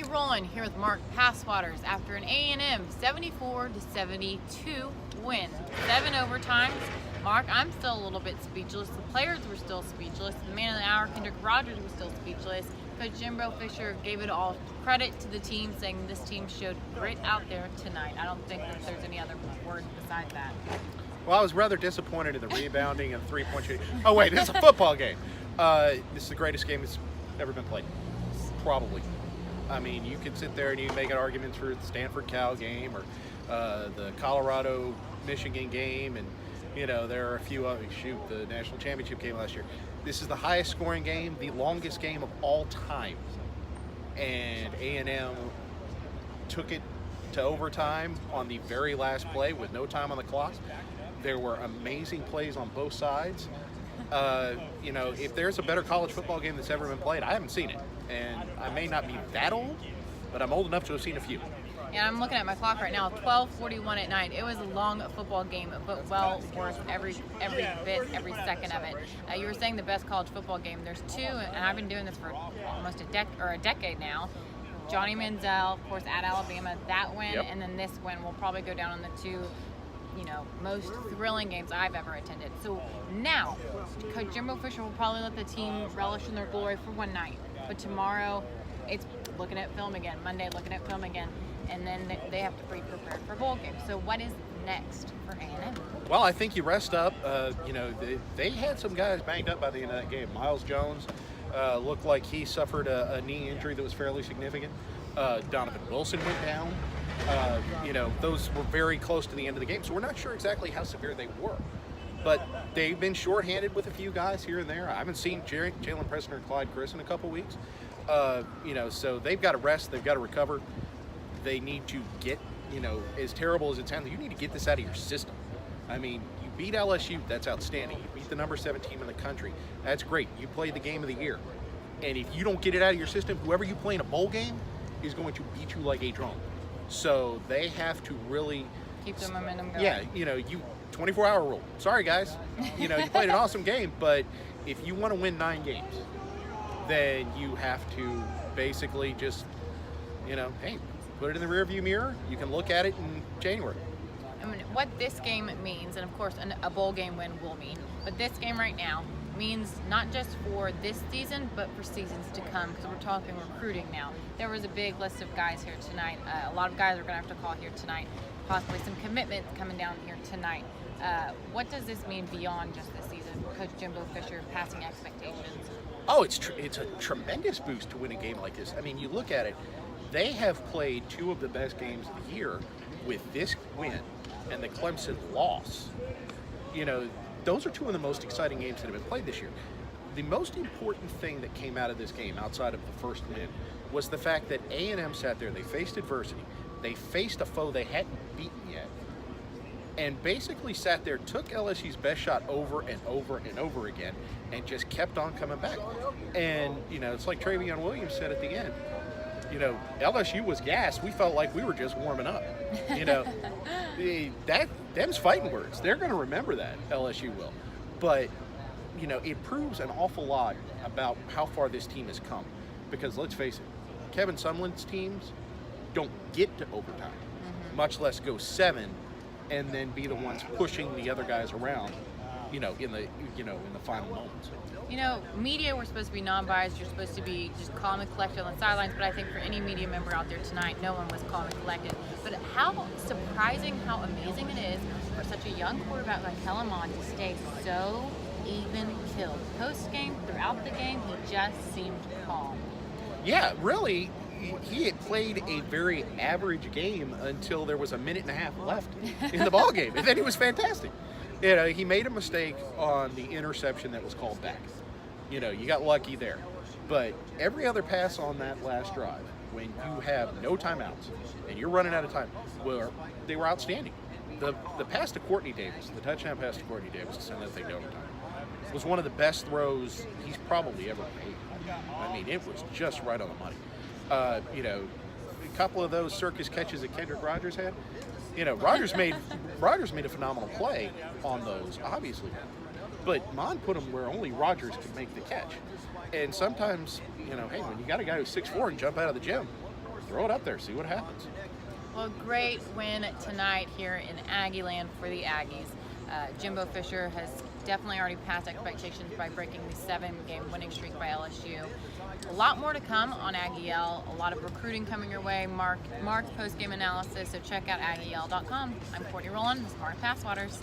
me rolling here with Mark Passwaters after an A&M 74-72 win. 7 overtimes. Mark, I'm still a little bit speechless. The players were still speechless. The man of the hour, Kendrick Rogers, was still speechless. Coach Jimbo Fisher gave it all credit to the team, saying this team showed grit out there tonight. I don't think that there's any other word besides that. Well, I was rather disappointed in the rebounding and three-point shooting. Oh, wait, this is a football game. This is the greatest game that's ever been played. Probably. I mean, you could sit there and you can make an argument for the Stanford-Cal game or the Colorado-Michigan game, and, you know, there are a few others. Shoot, the national championship game last year. This is the highest scoring game, the longest game of all time. And A&M took it to overtime on the very last play with no time on the clock. There were amazing plays on both sides. You know, if there's a better college football game that's ever been played, I haven't seen it. And I may not be that old, but I'm old enough to have seen a few. And I'm looking at my clock right now, 12:41 at night. It was a long football game, but well worth every bit, every second of it. You were saying the best college football game. There's two, and I've been doing this for almost a decade now. Johnny Manziel, of course, at Alabama, that win, Yep. And then this win will probably go down on the two, you know, most thrilling games I've ever attended. So now, Coach Jimbo Fisher will probably let the team relish in their glory for one night. But tomorrow, it's looking at film again. Monday, looking at film again. And then they have to be prepared for bowl games. So what is next for A&M? Well, I think you rest up. You know, they had some guys banged up by the end of that game. Miles Jones looked like he suffered a knee injury that was fairly significant. Donovan Wilson went down. You know, those were very close to the end of the game. So we're not sure exactly how severe they were. But they've been shorthanded with a few guys here and there. I haven't seen Jalen Preston or Clyde Chris in a couple weeks. You know, so they've got to rest. They've got to recover. They need to get, you know, as terrible as it sounds, you need to get this out of your system. I mean, you beat LSU, that's outstanding. You beat the number 7 team in the country, that's great. You played the game of the year. And if you don't get it out of your system, whoever you play in a bowl game is going to beat you like a drum. So they have to really Keep the momentum going. Yeah, you know, 24-hour rule. Sorry, guys. You know, you played an awesome game, but if you want to win 9 games, then you have to basically just, you know, hey, put it in the rearview mirror. You can look at it in January. I mean, what this game means, and of course a bowl game win will mean, but this game right now means not just for this season, but for seasons to come, because we're talking recruiting now. There was a big list of guys here tonight. A lot of guys are going to have to call here tonight, possibly some commitments coming down here tonight. What does this mean beyond just this season? Coach Jimbo Fisher passing expectations. Oh, it's a tremendous boost to win a game like this. I mean, you look at it, they have played 2 of the best games of the year with this win and the Clemson loss. You know, those are 2 of the most exciting games that have been played this year. The most important thing that came out of this game, outside of the first win, was the fact that A&M sat there, they faced adversity, they faced a foe they hadn't beaten yet, and basically sat there, took LSU's best shot over and over and over again, and just kept on coming back. And, you know, it's like Travion Williams said at the end, you know, LSU was gassed. We felt like we were just warming up. You know, them's fighting words. They're going to remember that, LSU will. But, you know, it proves an awful lot about how far this team has come. Because let's face it, Kevin Sumlin's teams don't get to overtime, much less go 7 and then be the ones pushing the other guys around, you know, in the final moments. You know, media, we're supposed to be non-biased. You're supposed to be just calm and collected on the sidelines. But I think for any media member out there tonight, no one was calm and collected. But how surprising, how amazing it is for such a young quarterback like Kellen Mond to stay so even-killed. Post-game, throughout the game, he just seemed calm. Yeah, really, he had played a very average game until there was a minute and a half left in the ball game. And then he was fantastic. You know, he made a mistake on the interception that was called back. You know, you got lucky there. But every other pass on that last drive, when you have no timeouts and you're running out of time, they were outstanding. The pass to Courtney Davis, the touchdown pass to Courtney Davis to send that thing to overtime, was one of the best throws he's probably ever made. I mean, it was just right on the money. You know, a couple of those circus catches that Kendrick Rogers had, you know, Rogers made a phenomenal play on those, obviously. But Mond put them where only Rogers could make the catch. And sometimes, you know, hey, when you got a guy who's 6'4" and jump out of the gym, throw it up there, see what happens. Well, great win tonight here in Aggie land for the Aggies. Jimbo Fisher has definitely already passed expectations by breaking the 7-game winning streak by LSU. A lot more to come on AggieYell. A lot of recruiting coming your way. Mark's post-game analysis. So check out AggieYell.com. I'm Courtney Rowland. This is Mark Passwaters.